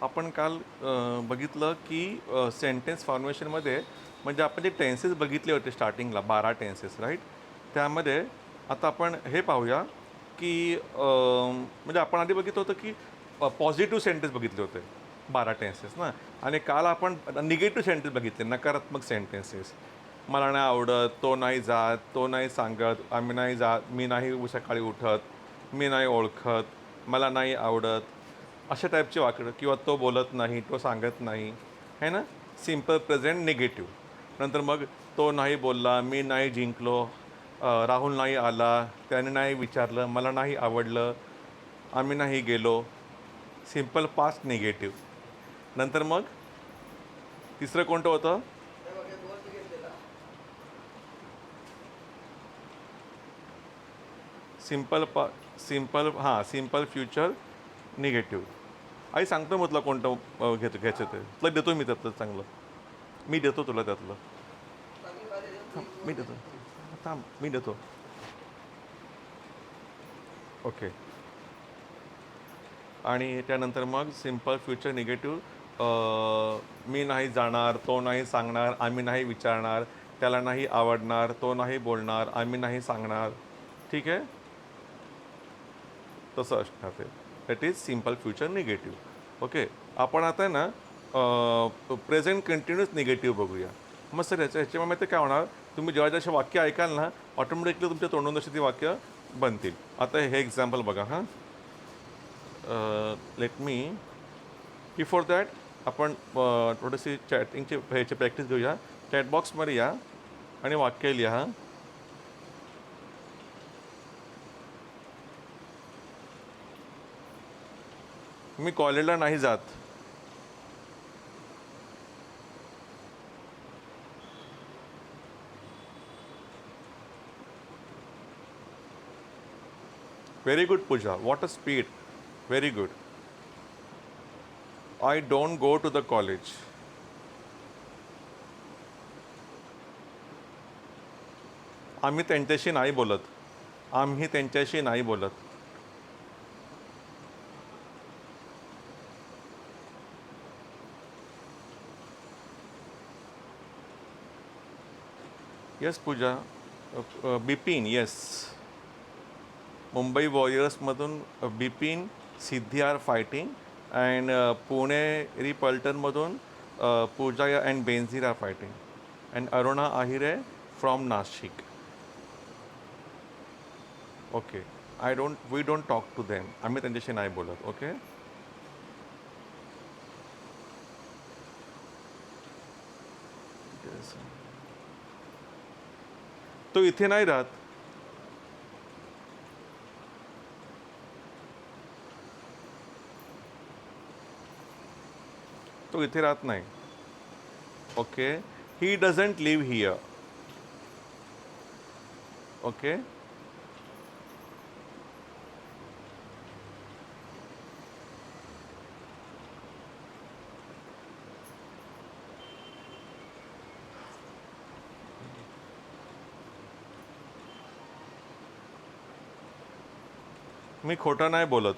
आपण काल बघितलं की सेंटेन्स फॉर्मेशनमध्ये म्हणजे आपण जे टेन्सेस बघितले होते स्टार्टिंगला 12 टेन्सेस राईट. त्यामध्ये आता आपण हे पाहूया की म्हणजे आपण आधी बघितलं होतं की पॉझिटिव्ह सेंटेन्स बघितले होते 12 टेन्सेस ना. आणि काल आपण निगेटिव्ह सेंटेन्स बघितले, नकारात्मक सेंटेन्सेस. मला नाही आवडत, तो नाही जात, तो नाही सांगत, आम्ही नाही जात, मी नाही सकाळी उठत, मी नाही ओळखत, मला नाही आवडत, अशा टाईपचे वाक्य. किंवा तो बोलत नाही, तो सांगत नाही, है ना. Simple present negative. नंतर मग तो नाही बोलला, मी नाही जिंकलो, राहुल नाही आला, त्याने नाही विचारलं, मला नाही आवडलं, आम्ही नाही गेलो. Simple past negative. नंतर मग तिसरं कोणतं होतं? सिम्पल हां, सिम्पल फ्युचर निगेटिव्ह. आई सांगतो मग तुला कोणतं घ्यायचं ते तुला देतो मी त्यातलं चांगलं. मी देतो तुला त्यातलं. मी देतो. थांब, मी देतो. ओके. आणि त्यानंतर मग सिम्पल फ्युचर निगेटिव्ह. मी नाही जाणार, तो नाही सांगणार, आम्ही नाही विचारणार, त्याला नाही आवडणार, तो नाही बोलणार, आम्ही नाही सांगणार. ठीक आहे. तसं असणार ते. That is simple future negative. Okay. आपण आता आहे ना प्रेझेंट कंटिन्युअस निगेटिव्ह बघूया. मग सर ह्याच्यामुळे माहिती काय होणार, तुम्ही जेव्हा जसे वाक्य ऐकाल ना, ऑटोमॅटिकली तुमच्या तोंडून जशी ती वाक्य बनतील. आता हे एक्झाम्पल बघा हां. लेट मी बिफोर दॅट आपण थोडीशी चॅटिंगची ह्याची प्रॅक्टिस घेऊया. चॅटबॉक्समध्ये या आणि वाक्य लिहा. मी कॉलेजला नाही जात. Very good Pooja, what a speed. Very good. I don't go to the college. आम्ही त्यांच्याशी नाही बोलत. आम्ही त्यांच्याशी नाही बोलत. येस पूजा. बिपिन, येस. मुंबई वॉरियर्समधून Bipin Siddhi are fighting. And Pune रिपल्टनमधून Pooja and Benazir are fighting. And Aruna Ahire from Nashik. Okay. We don't talk to them. आम्ही त्यांच्याशी नाही बोलत. ओके. तो इथे नाही राहत. तो इथे राहत नाही. Okay. He doesn't live here. Okay. मी खोटं नाही बोलत.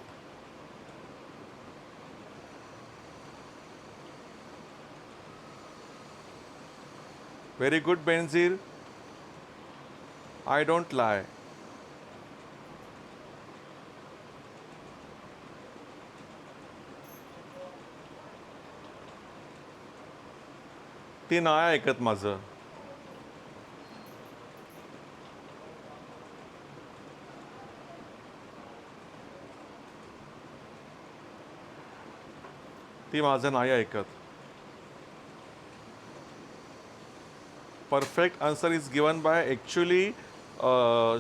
Very good Benazir. I don't lie. ती नाही ऐकत माझं. ती माझं नाही ऐकत. Perfect answer is given by actually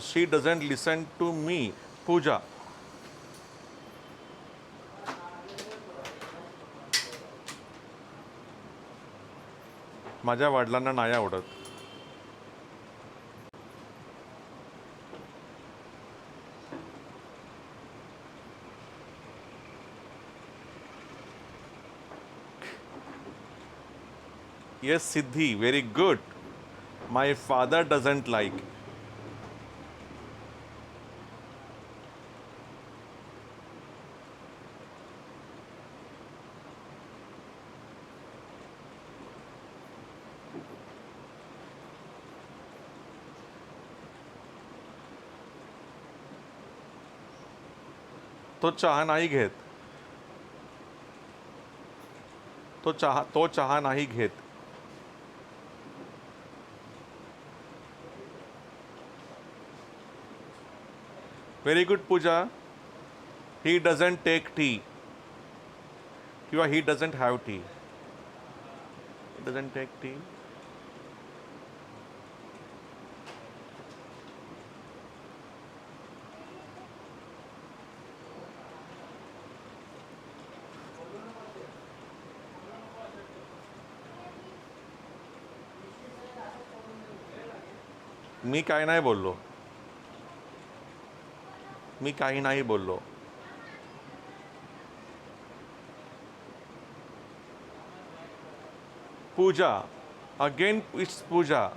she doesn't listen to me. Pooja. माझ्या वडिलांना नाही आवडत. Yes Siddhi, very good. My father doesn't like. तो चहा नाही घेत. तो चहा नाही घेत. Very good Pooja. He doesn't take tea किंवा he doesn't have tea. Doesn't take tea. मी काय नाही बोललो. मी काही नाही बोललो. Pooja. Again it's Pooja.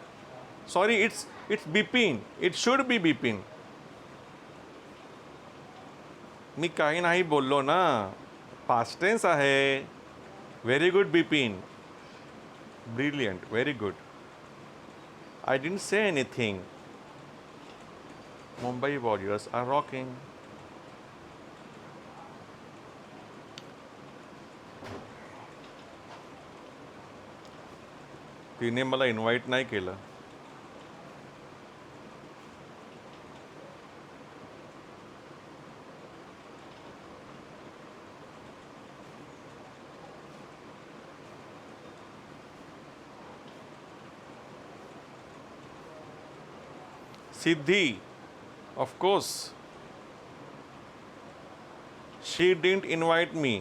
Sorry, it's Bipin. It should be Bipin. मी काही नाही बोललो ना. पास्ट टेन्स आहे. Very good Bipin. Brilliant. Very good. I didn't say anything. Mumbai warriors are rocking. तिने मला इन्व्हाइट नाही केलं. Siddhi. Of course. She didn't invite me.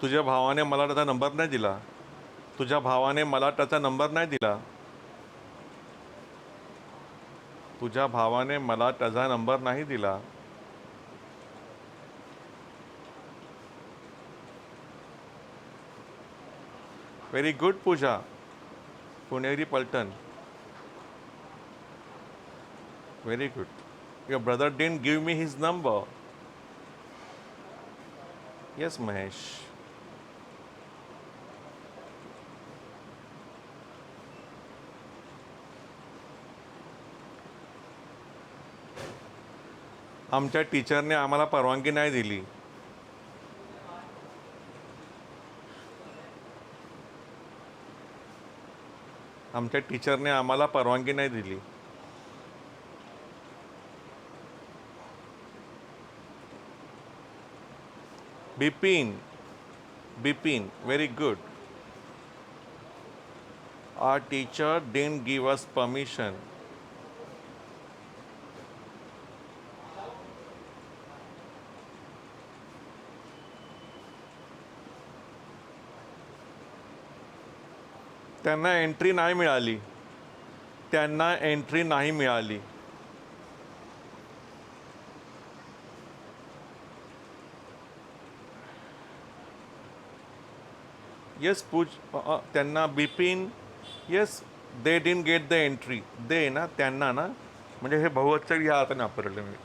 तुझ्या भावाने मला त्याचा नंबर नाही दिला. तुझ्या भावाने मला त्याचा नंबर नाही दिला. तुझ्या भावाने मला त्याचा नंबर नाही दिला. Very good Pooja. Puneri Paltan. Very good. Your brother didn't give me his number. Yes Mahesh. आमच्या टीचरने आम्हाला परवानगी नाही दिली. आमच्या टीचरने आम्हाला परवानगी नाही दिली. Bipin. Bipin. Very good. Our teacher didn't give us permission. त्यांना एंट्री नाही मिळाली. त्यांना एंट्री नाही मिळाली. येस त्यांना Bipin. Yes, they didn't get the entry. They ना, त्यांना ना, म्हणजे हे बहुवचन ह्या अर्थाने वापरले मी.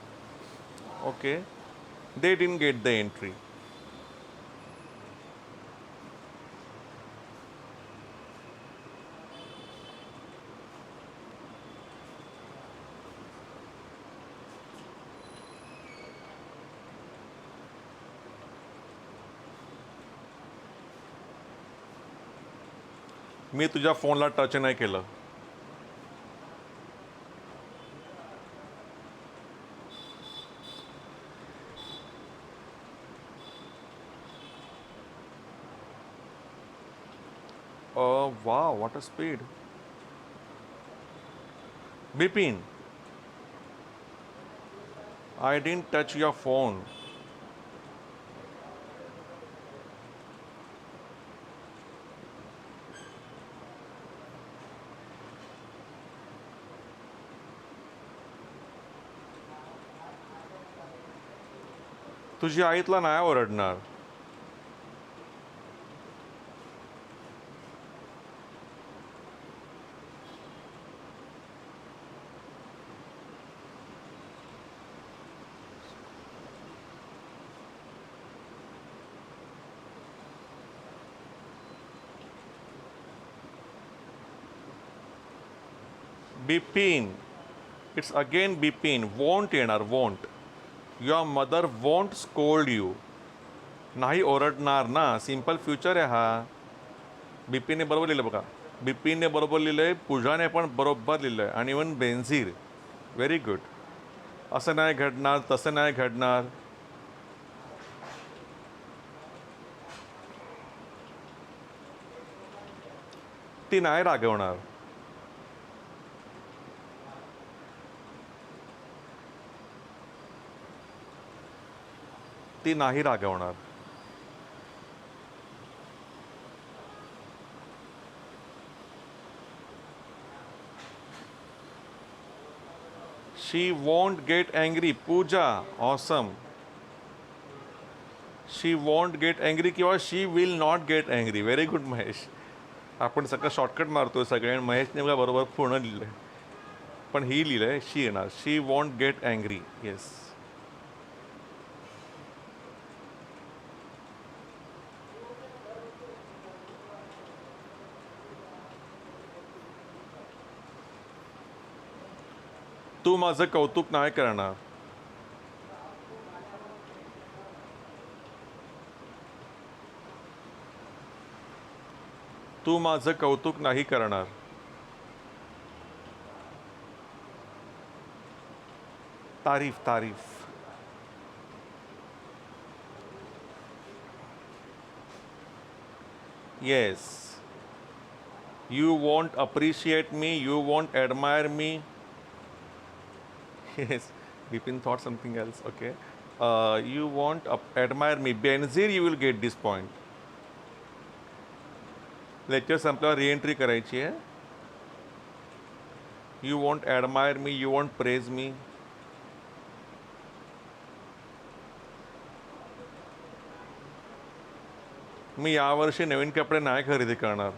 Okay. They didn't get the entry. मी तुझ्या फोनला टच नाही केलं. Wow, what a speed. Bipin. I didn't touch your phone. तुझी आई तुला नाही ओरडणार. Bipin. It's again Bipin. Won't येणार, won't. Your mother won't scold you. नाही ओरडणार ना, सिम्पल फ्युचर आहे हा. बिपिनने बरोबर लिहिलं बघा. बिपिनने बरोबर लिहिलं आहे, पूजाने पण बरोबर लिहिलं आहे, आणि इवन बेनझीर. Very good. असं नाही घडणार, तसं नाही घडणार. ती नाही रागवणार. ती नाही रागवणार. She won't get angry. Pooja. Awesome. She won't get angry किंवा she will not get angry. Very good Mahesh. आपण सगळं शॉर्टकट मारतोय सगळे, आणि महेशने मला बरोबर पूर्ण लिहिलं आहे. पण ही लिहिलं आहे शी येणार. शी वॉन्ट गेट अँग्री. येस. तू माझं कौतुक नाही करणार. तू माझं कौतुक नाही करणार. तारीफ, तारीफ. Yes. You want appreciate me. You won't admire me. Yes, Bipin thought something else. Okay. You won't admire me. Benzir, you will get this point. Lecture संपल्यावर री-एंट्री करायची आहे. You won't admire me. You won't praise me. मी यावर्षी नवीन कपडे नाही खरेदी करणार.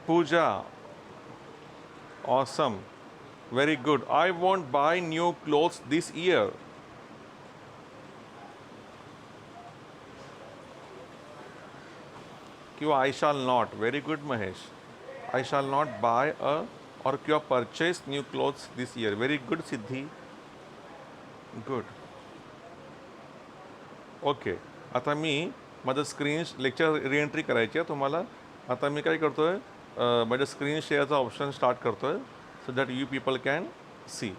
Pooja. Awesome. Very good. I won't buy new clothes this year. किंवा I shall not. Very good Mahesh. I shall not buy or किंवा purchase new clothes this year. Very good Siddhi. Good. Okay. आता मी माझं स्क्रीन लेक्चर री-एंट्री करायची आहे तुम्हाला. आता मी काय करतो आहे, माझ्या स्क्रीन शेअरचा ऑप्शन स्टार्ट करतो आहे, so that you people can see.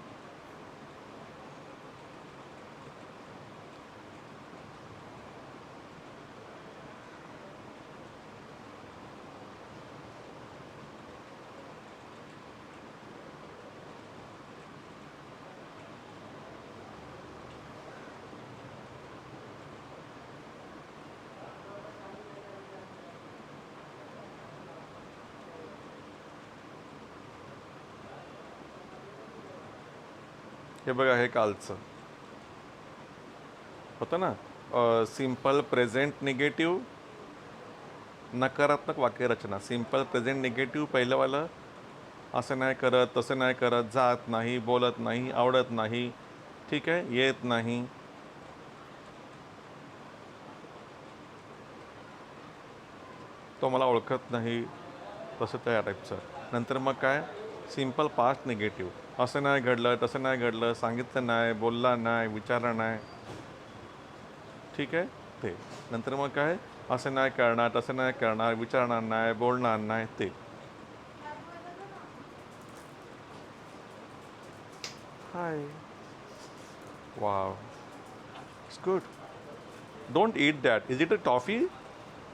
हे बघा, हे कालचं होतं ना, सिम्पल प्रेझेंट निगेटिव्ह, नकारात्मक वाक्यरचना. सिम्पल प्रेझेंट निगेटिव्ह पहिलंवालं, असं नाही करत, तसं नाही करत, जात नाही, बोलत नाही, आवडत नाही, ठीक आहे, येत नाही. तो मला ओळखत नाही, तसं त्या टाईपचं. नंतर मग काय, सिम्पल पास्ट निगेटिव्ह, असं नाही घडलं, तसं नाही घडलं, सांगितलं नाही, बोलला नाही, विचारलं नाही, ठीक आहे ते. नंतर मग काय, असं नाही करणार, तसं नाही करणार, विचारणार नाही, बोलणार नाही, ते. Hi. Wow, it's good. Don't eat that. Is it a toffee?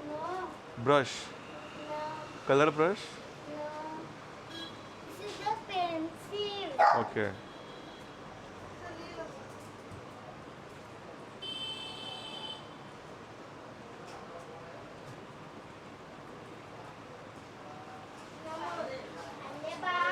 No, brush. no, colour brush. no. This is a pencil. ओके. And bye.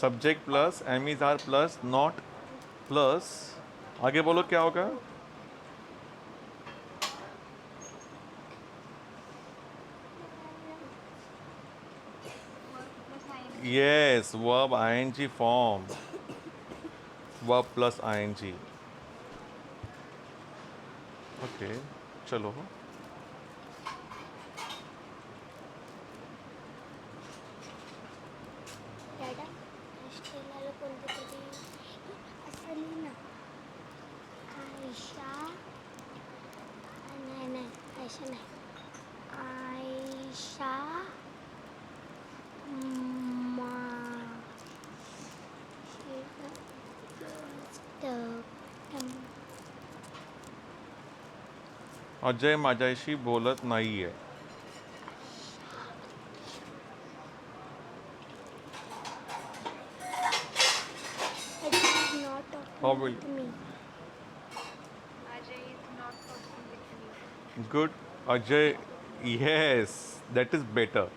Subject plus am is are plus not plus आगे बोलो क्या होगा? Yes, verb ING form, verb plus ING. Okay, चलो। डॅडा ऑस्ट्रेलियाला कोणतं तरी असं लिही ना. आयशा नाही नाही आयशा नाही. आयशा मा अजय माझ्याशी बोलत नाहीये. Not How talking will with me. good? Ajay, yes, that is better.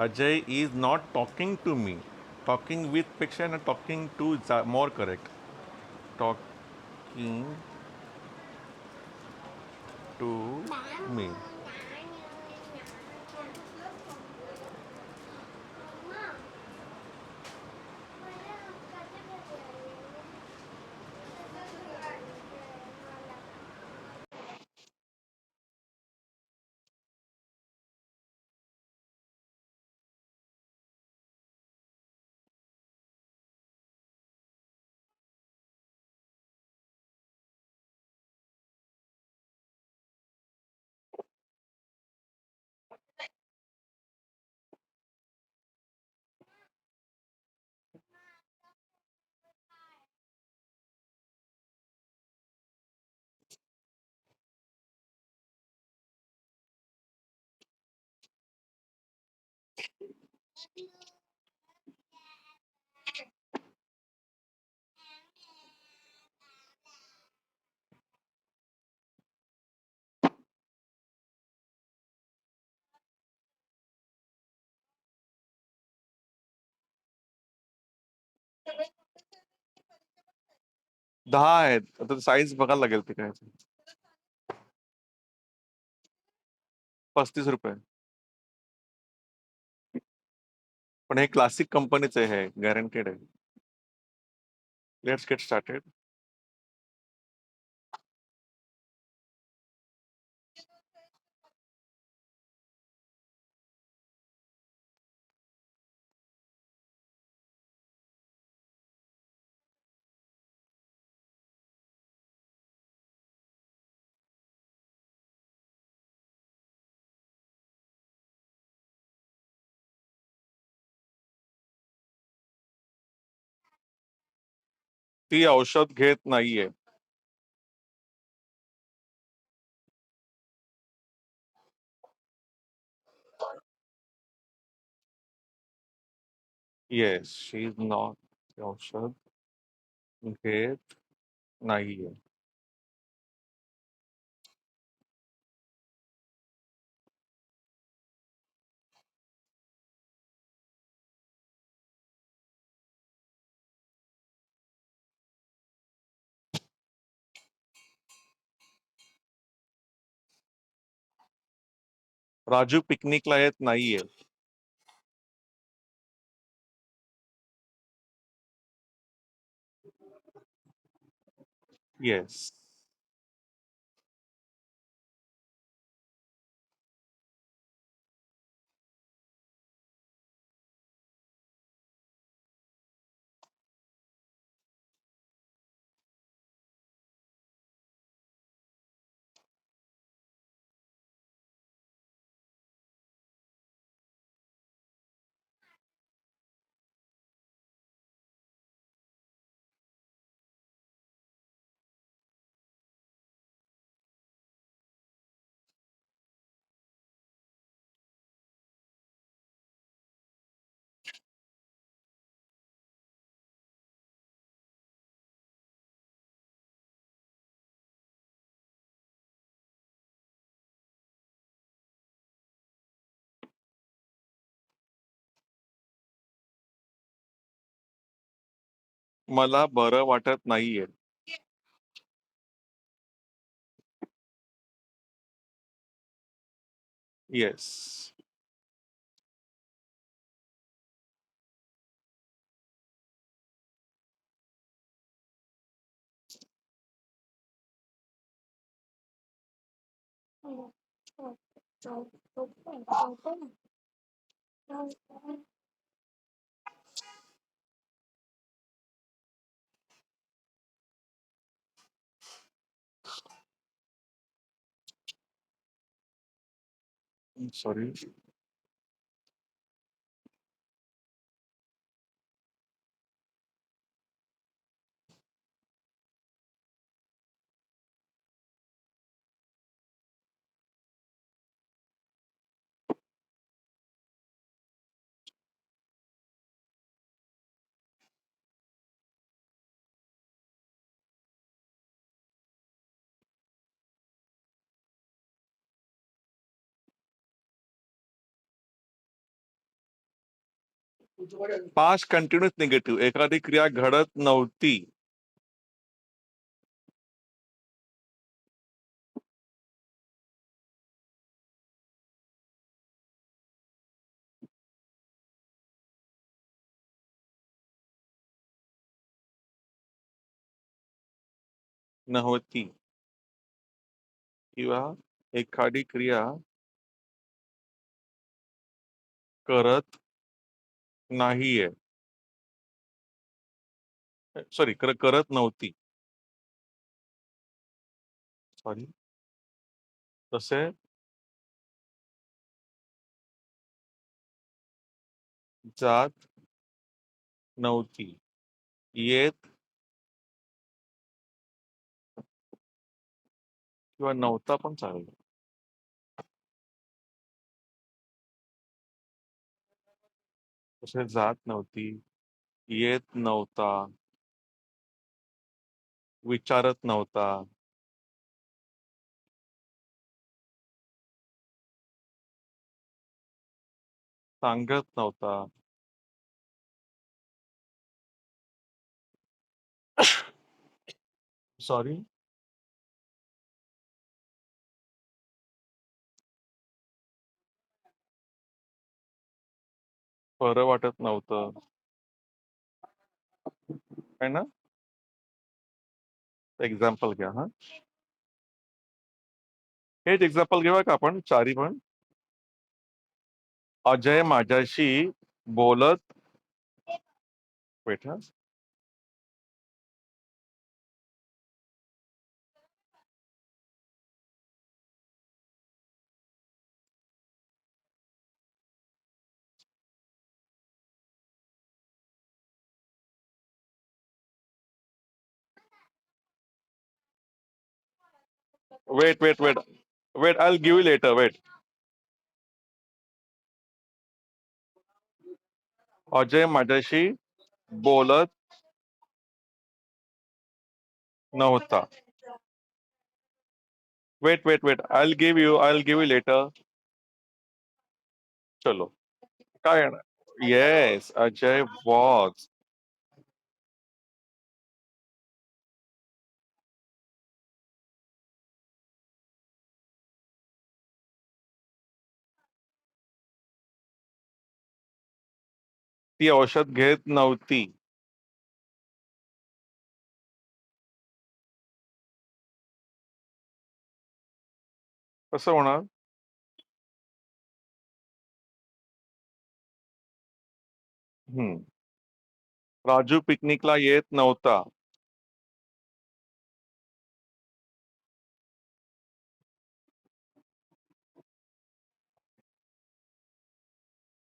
Ajay is not talking to me. Talking with पेक्षा and talking to is more correct. Talking to me. दहा आहेत. आता साईज बघायला लागेल ते काय. ₹35. पण हे क्लासिक कंपनीचं आहे, गॅरंटेड आहे. Let's get started. ती औषध घेत नाहीये. येस, शी इज नॉट औषध घेत नाहीये. राजू पिकनिकला येत नाहीये. येस. मला बरं वाटत नाहीये. येस. सॉरी. 5 continuous negative. एखादी क्रिया घडत नव्हती. नव्हती किंवा एखादी क्रिया करत नाहीये. सॉरी, करत नव्हती. सॉरी. तसे जात नव्हती. येत किंवा नव्हता पण चालेल. तसे जात नव्हती, येत नव्हता, विचारत नव्हता, सांगत नव्हता. सॉरी. बरं वाटत नव्हतं. आहे ना? एक्झाम्पल घ्या हां. हेच एक्झाम्पल घेऊया का आपण चारी पण? अजय माझ्याशी बोलत वेट हां. Wait, wait, wait. Wait, I will give you letter. Wait. Ajay माझ्याशी बोलत नव्हता. Wait, wait, wait. I will give you letter. चलो. काय येणार? Yes, Ajay was. ती औषध घेत नव्हती. कसं होणार? हं. राजू पिकनिकला येत नव्हता.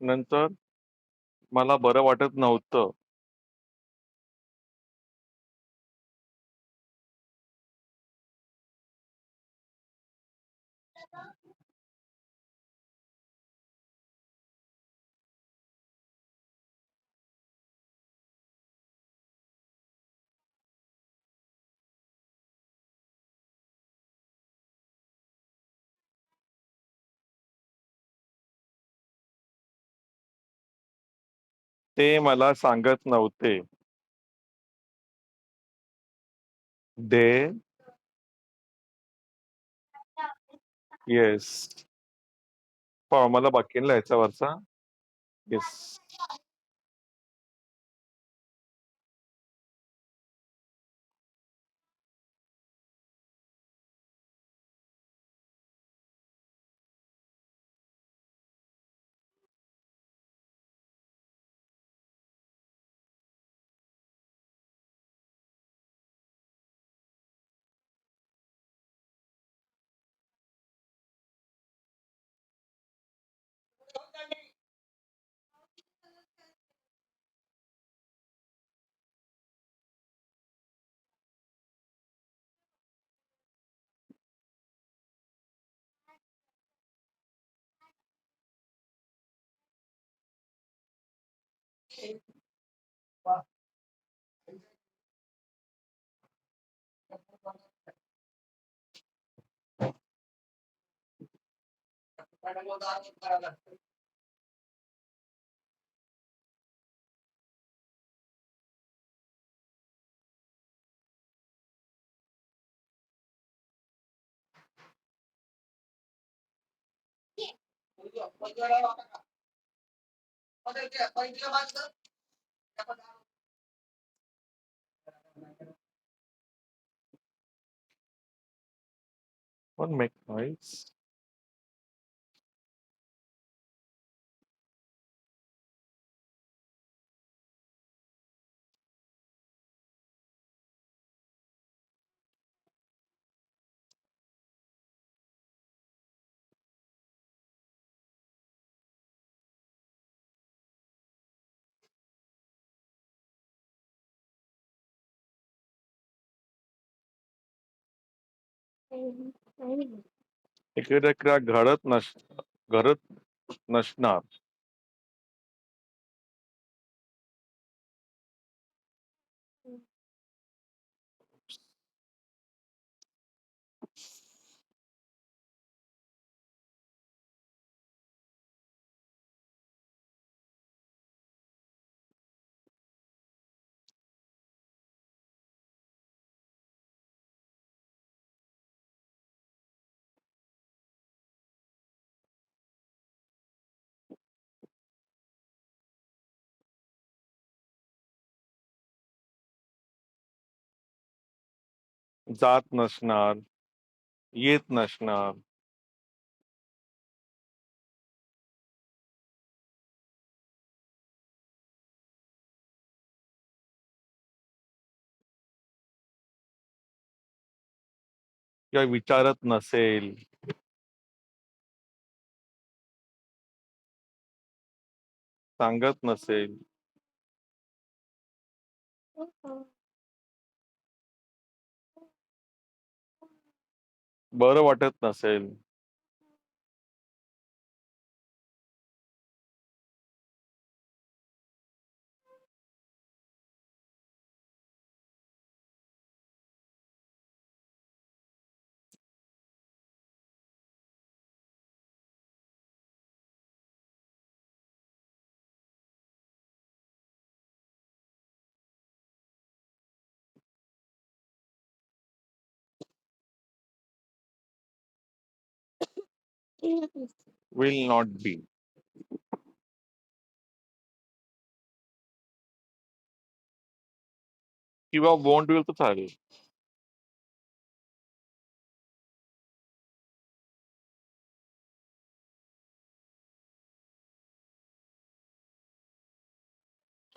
नंतर मला बरं वाटत नव्हतं. ते मला सांगत नव्हते. दे. येस. फॉर्म्युला बाकी आहे ना लिहायचा वरचा. येस. Don't make noise. इकडे क्रिया घडत नसणार. जात नसणार. येत नसणार. किंवा विचारत नसेल. सांगत नसेल. बरं वाटत नसेल. Will not be. किंवा won't will तर चालेल.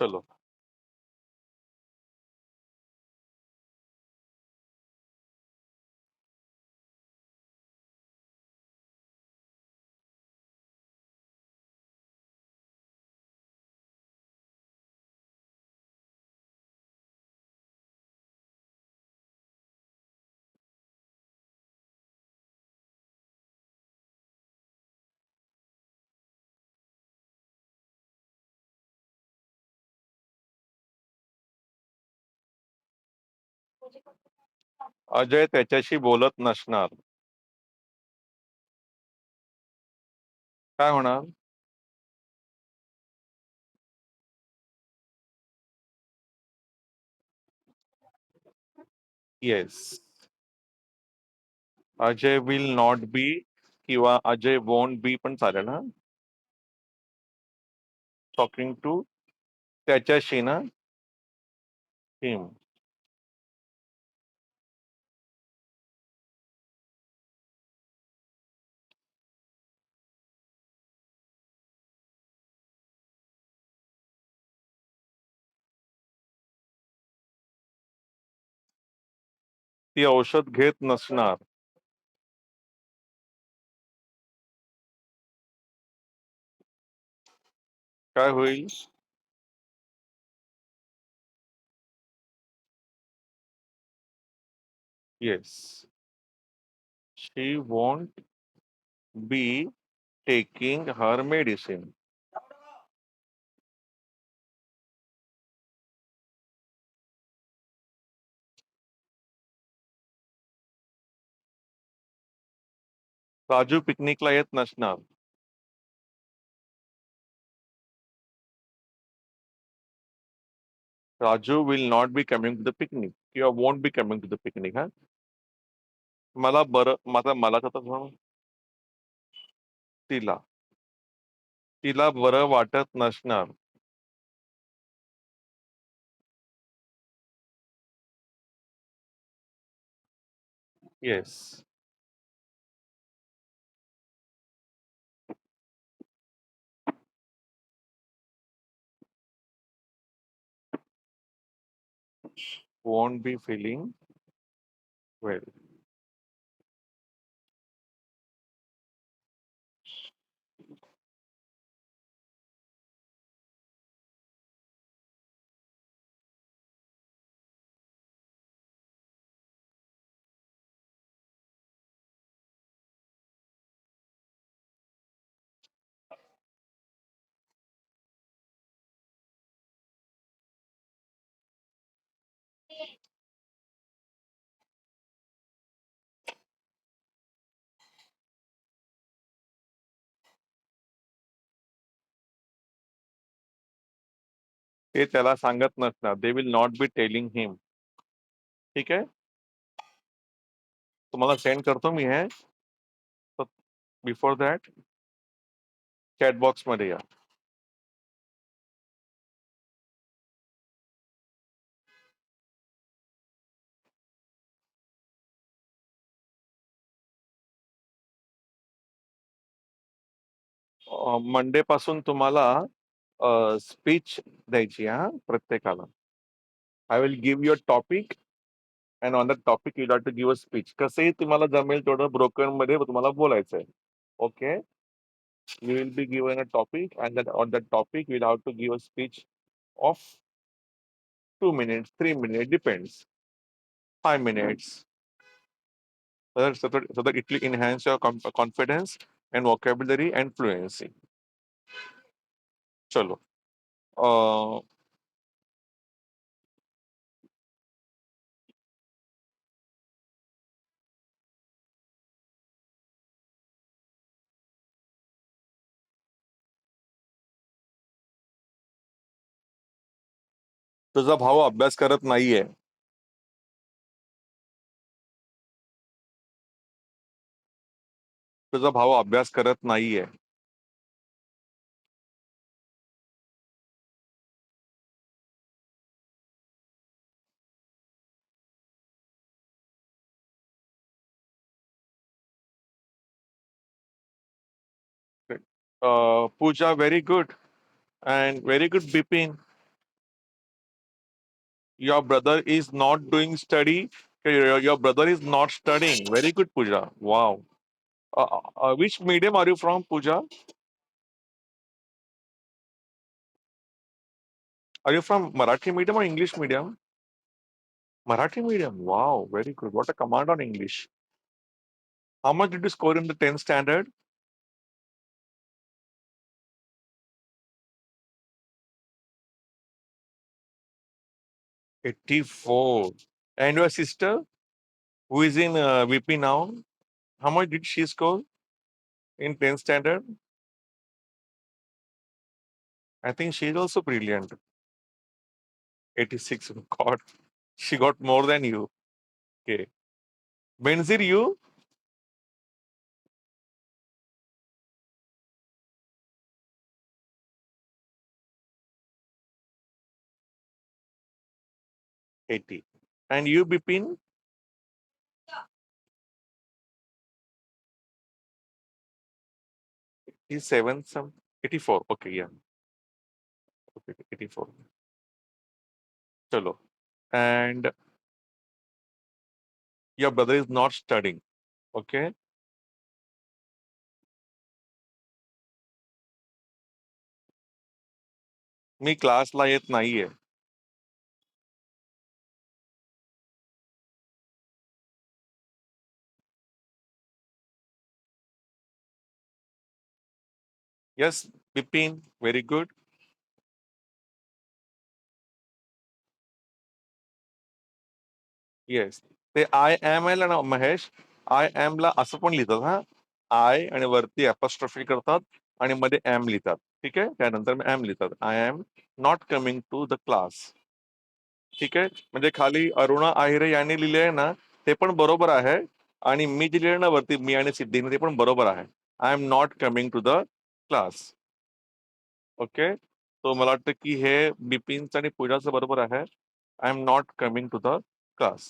चलो. अजय त्याच्याशी बोलत नसणार. काय होणार? येस. अजय विल नॉट बी किंवा अजय वोंट बी पण चालेल हा. टॉकिंग टू त्याच्याशी ना हिम. ती औषध घेत नसणार. काय होईल? Yes. She won't be taking her medicine. Raju पिकनिकला येत नसणार. Raju will not be coming to the picnic किंवा won't be coming to the picnic हा. मला बरं मला तर सांग. तिला तिला बरं वाटत नसणार. Yes. Won't be feeling well. ते त्याला सांगत नसणार. They will not be telling him. ठीक आहे. तुम्हाला सेंड करतो मी हे. बिफोर दॅट चॅट बॉक्स मध्ये या. मंडे पासून तुम्हाला स्पीच द्यायची हा प्रत्येकाला. I will give you a topic and on the topic you have to give a speech. कसंही तुम्हाला जमेल तेवढं ब्रोकन मध्ये तुम्हाला बोलायचंय. Okay. You will be given a topic and on the topic you have to give a speech of 2 minutes, 3 minutes, depends. 5 minutes. So that it will enhance your confidence and vocabulary and fluency. चलो. अं, तुझा भाऊ अभ्यास करत नाहीये. तुझा भाऊ अभ्यास करत नाहीये. Pooja very good and very good Bipin. Your brother is not doing study. Your brother is not studying. Very good, Pooja. Wow. Which medium are you from, Pooja? Are you from Marathi medium or English medium? Marathi medium. Wow, very good. What a command on English. How much did you score in the 10th standard? 84. And your sister, who is in VP now, how much did she score in 10th standard? I think she is also brilliant. 86. God, she got more than you. Okay. Benazir you? 80. And you, Bipin? 87 some 84. Okay, yeah. Okay, 84. Chalo. And your brother is not studying. Okay. मी क्लासला येत नाहीये. Yes, Bipin, very good. Yes. ते I am L ना Mahesh, I am ला असं पण लिहितात हा. आय आणि वरती अपॉस्ट्रॉफी करतात आणि मध्ये एम लिहितात. ठीक आहे. त्यानंतर एम लिहितात. I am not coming to the class. ठीक आहे. म्हणजे खाली अरुणा आहिरे यांनी लिहिले आहे ना, ते पण बरोबर आहे. आणि मी जे लिहिले ना वरती मी आणि सिद्धीने ते पण बरोबर आहे. I am not coming to the class. Okay. तो मला वाटतं की हे बिपिनचं आणि पूजाचं बरोबर आहे. I am not coming to the class.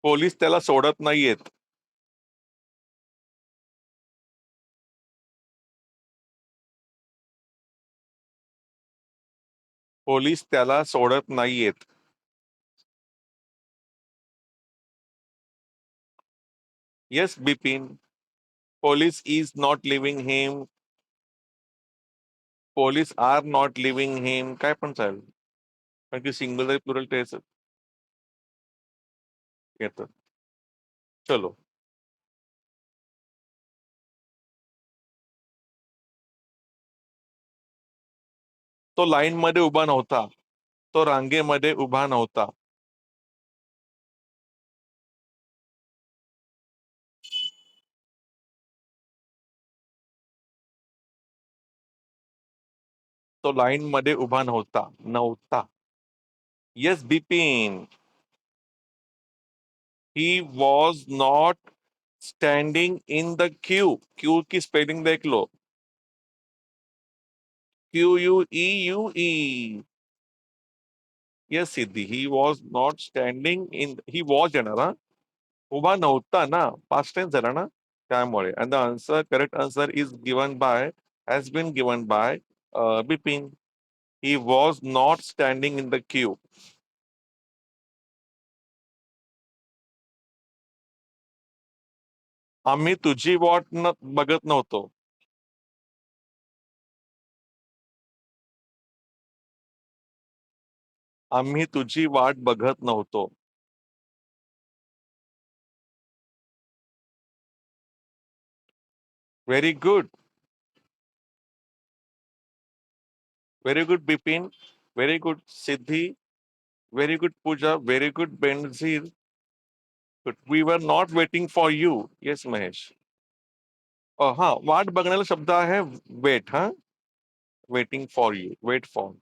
Police त्याला सोडत नाहीयेत. पोलीस त्याला सोडत नाहीयेत. Yes Bipin. Police is not leaving him. Police are not leaving him. काय पण चालेल. कारण की सिंगल प्लुरल टेस्ट येतं. चलो. तो लाईन मध्ये उभा नव्हता. तो रांगेमध्ये उभा नव्हता. तो लाईन मध्ये उभा नव्हता. नव्हता. Yes Bipin. He was not standing in the Q. Q की स्पेलिंग देख low. QUEUE. Yes Siddhi. He was not standing in. He was येणार हा. उभा नव्हता ना. पास्ट टेन्स झाला ना. त्यामुळे and the answer correct answer is given by has been given by Bipin. He was not standing in the queue. आम्ही तुझी वाट बघत नव्हतो. आम्ही तुझी वाट बघत नव्हतो. Very good. Very good Bipin. Very good Siddhi. Very good Pooja. Very good Benazir. We were not waiting for you. Yes Mahesh. हा वाट बघण्याला शब्द आहे वेट. हा waiting for you. Wait for.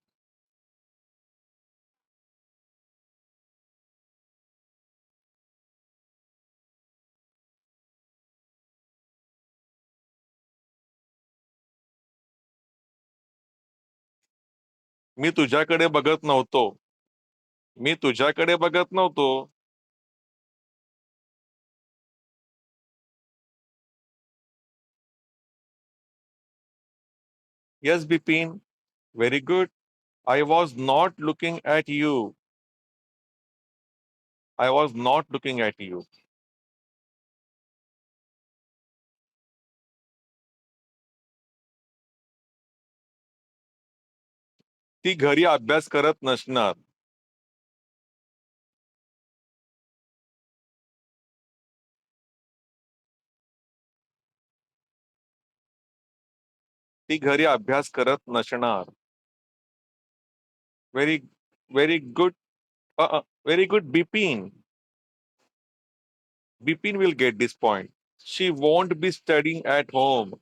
मी तुझ्याकडे बघत नव्हतो. मी तुझ्याकडे बघत नव्हतो. Yes Bipin. Very good. I was not looking at you. I was not looking at you. ती घरी अभ्यास करत नसणार. ती घरी अभ्यास करत नसणार. Very very good. Very good Bipin. Bipin will get this point. She want B studying at home.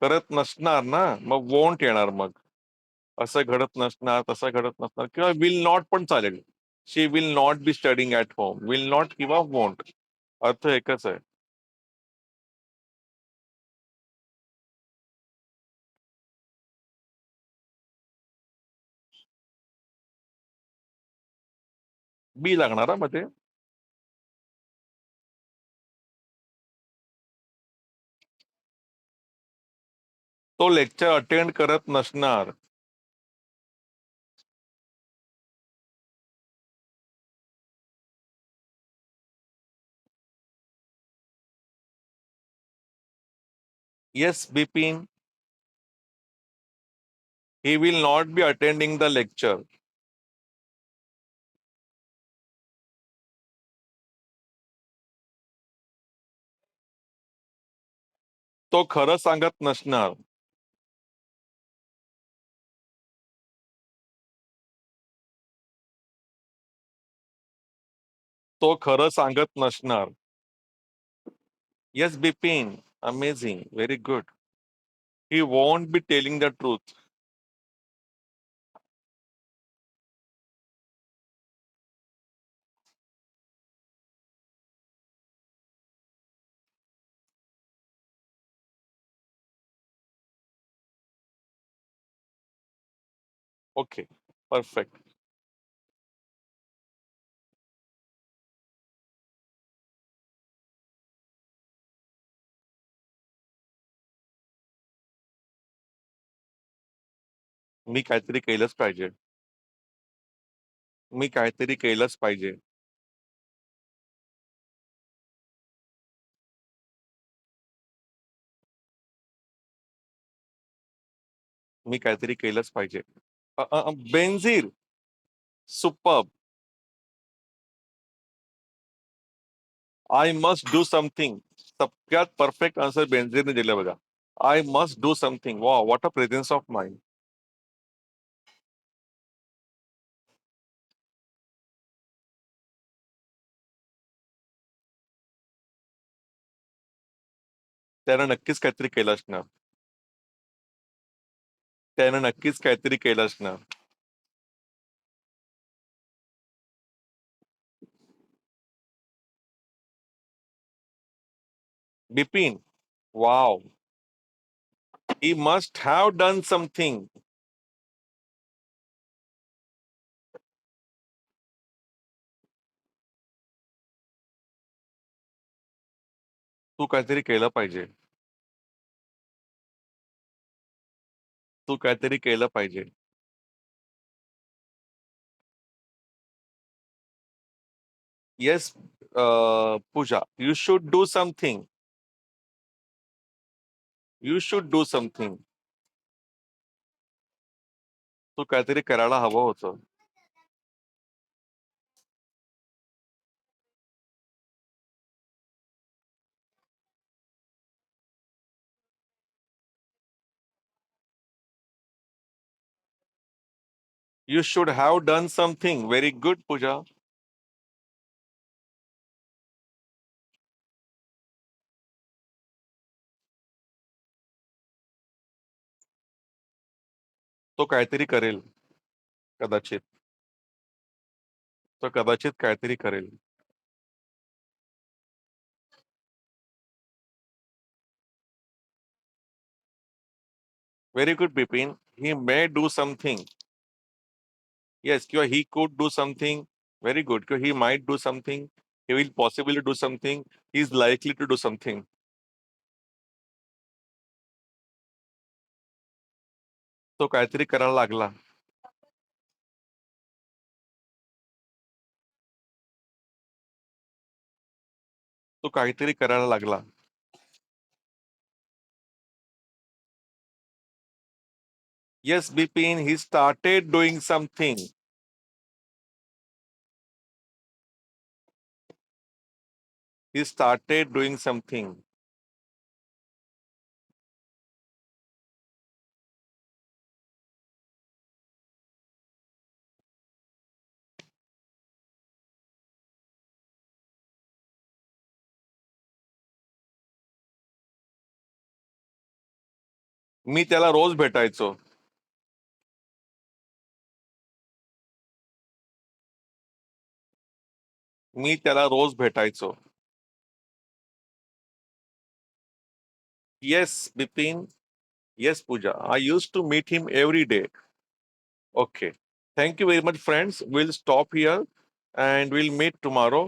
करत नसणार ना, मग वोंट येणार मग. असं घडत नसणार, तसं घडत नसणार किंवा विल नॉट पण चालेल. She will not be studying at home. Will not किंवा वोंट. अर्थ एकच आहे. बी लागणार हा मध्ये. तो लेक्चर अटेंड करत नसणार. Yes Bipin. He will not be attending the lecture. तो खरं सांगत नसणार. तो खरं सांगत नसणार. Yes Bipin. Amazing. Very good. He won't be telling the truth. Okay. Perfect. मी काहीतरी केलंच पाहिजे. मी काहीतरी केलंच पाहिजे. मी काहीतरी केलंच पाहिजे. Benazir. Super. I must do something. सगळ्यात परफेक्ट आन्सर बेनझीरने दिला बघा. I must do something. वा, what a presence of mind. त्यानं नक्कीच काहीतरी केलं असणार. त्यानं नक्कीच काहीतरी केलं असणार. Bipin. Wow. He must have done something. तू काहीतरी केलं पाहिजे. तू काहीतरी केलं पाहिजे. Yes Pooja. You should do something. You should do something. तू काहीतरी करायला हवं होतं. You should have done something. Very good Pooja. तो काहीतरी करेल. कदाचित. तो कदाचित काहीतरी करेल. Very good Bipin. He may do something. Yes, किंवा he could do something. Very good. किंवा he might do something. He will possibly do something. He is likely to do something. तो काहीतरी करायला लागला. तो काहीतरी करायला लागला. Yes Bipin. He started doing something. He started doing something. मी त्याला रोज भेटायचो. मी त्याला रोज भेटायचो. Yes, Bipin. Yes, Pooja. I used to meet him every day. Okay. Thank you very much, friends. We'll stop here and we'll meet tomorrow.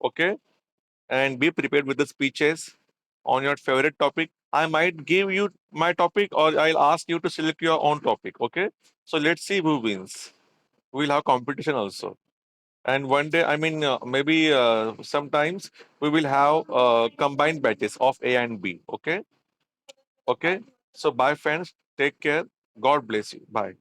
Okay. And be prepared with the speeches on your favorite topic. I might give you my topic or I'll ask you to select your own topic. Okay. So let's see who wins. We'll have competition also. And one day, I mean, maybe sometimes we will have combined batches of A and B. Okay. Okay. So bye, friends. Take care. God bless you. Bye.